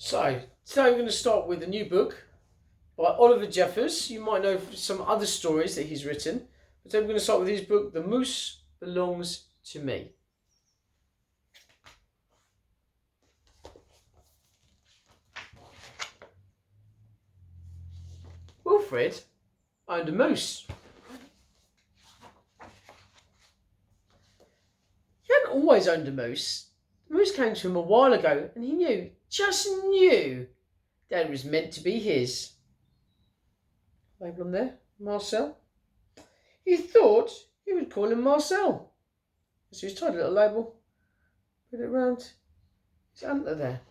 So, today we're going to start with a new book by Oliver Jeffers. You might know some other stories that he's written, but today we're going to start with his book, The Moose Belongs to Me. Wilfred owned a moose. He hadn't always owned a moose. The moose came to him a while ago, and he just knew, that it was meant to be his. Label on there, Marcel. He thought he would call him Marcel. So he's tied a little label, put it around his antler there.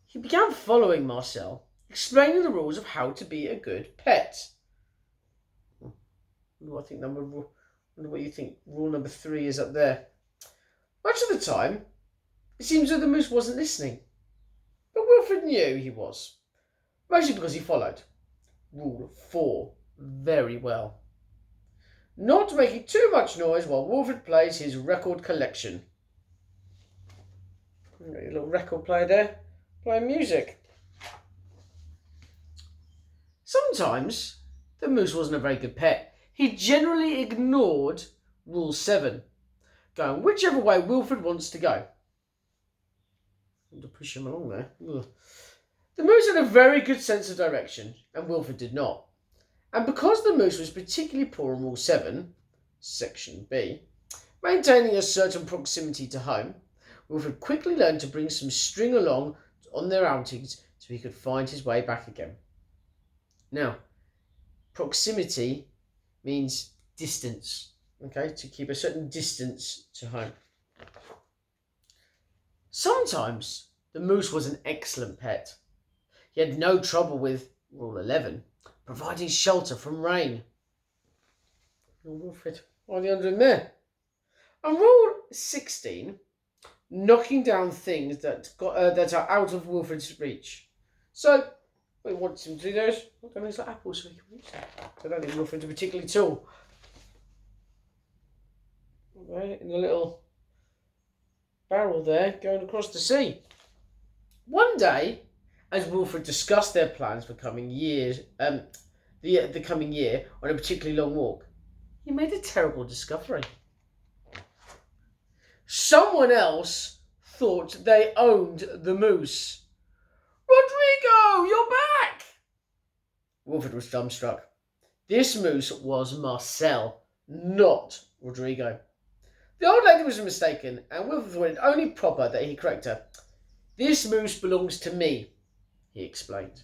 He began following Marcel, explaining the rules of how to be a good pet. What you think rule number 3 is up there. Much of the time, it seems that the moose wasn't listening. But Wilfred knew he was, mostly because he followed Rule 4 very well. Not making too much noise while Wilfred plays his record collection. Got your little record player there, playing music. Sometimes the moose wasn't a very good pet. He generally ignored Rule 7, going whichever way Wilfred wants to go. To push him along there. Ugh. The moose had a very good sense of direction, and Wilfred did not. And because the moose was particularly poor on Rule 7, Section B, maintaining a certain proximity to home, Wilfred quickly learned to bring some string along on their outings so he could find his way back again. Now, proximity means distance, okay, to keep a certain distance to home. Sometimes the moose was an excellent pet. He had no trouble with Rule 11, providing shelter from rain. Oh, Wilfred, why are they under him there? And Rule 16, knocking down things that are out of Wilfred's reach. So, we want him to do those. What are those like apples so he can reach them? I don't think Wilfred's particularly tall. Okay, in the little barrel there, going across the sea. One day, as Wilfred discussed their plans for the coming year on a particularly long walk, he made a terrible discovery. Someone else thought they owned the moose. Rodrigo, you're back! Wilfred was dumbstruck. This moose was Marcel, not Rodrigo. The old lady was mistaken, and Wilfred thought it only proper that he correct her. This moose belongs to me, he explained.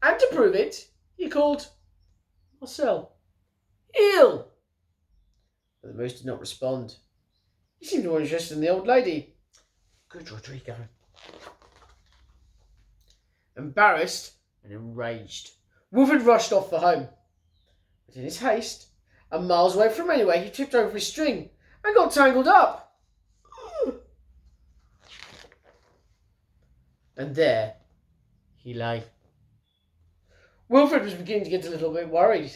And to prove it, he called Marcel ill. But the moose did not respond. He seemed more interested in the old lady. Good Rodrigo. Embarrassed and enraged, Wilfred rushed off for home. But in his haste, and miles away from anywhere, he tripped over his string and got tangled up. And there he lay. Wilfred was beginning to get a little bit worried.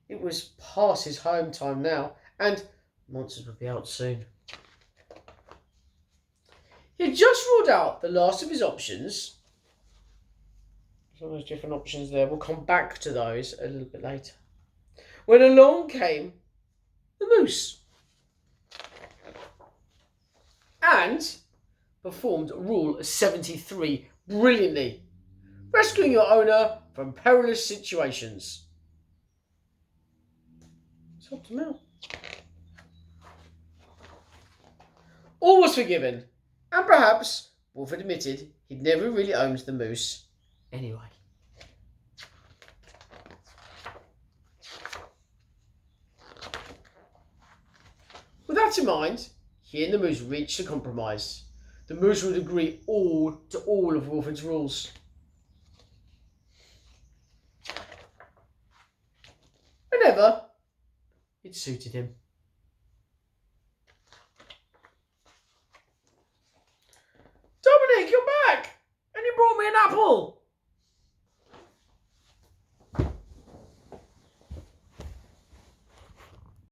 It was past his home time now, and monsters would be out soon. He had just ruled out the last of his options. Some of those different options there. We'll come back to those a little bit later. When along came the moose and performed Rule 73 brilliantly, rescuing your owner from perilous situations. It's helped him out. All was forgiven, and perhaps Wilfred admitted he'd never really owned the moose anyway. With that in mind, he and the moose reached a compromise. The moose would agree to all of Wilfred's rules. Whenever it suited him. Dominic, you're back! And you brought me an apple!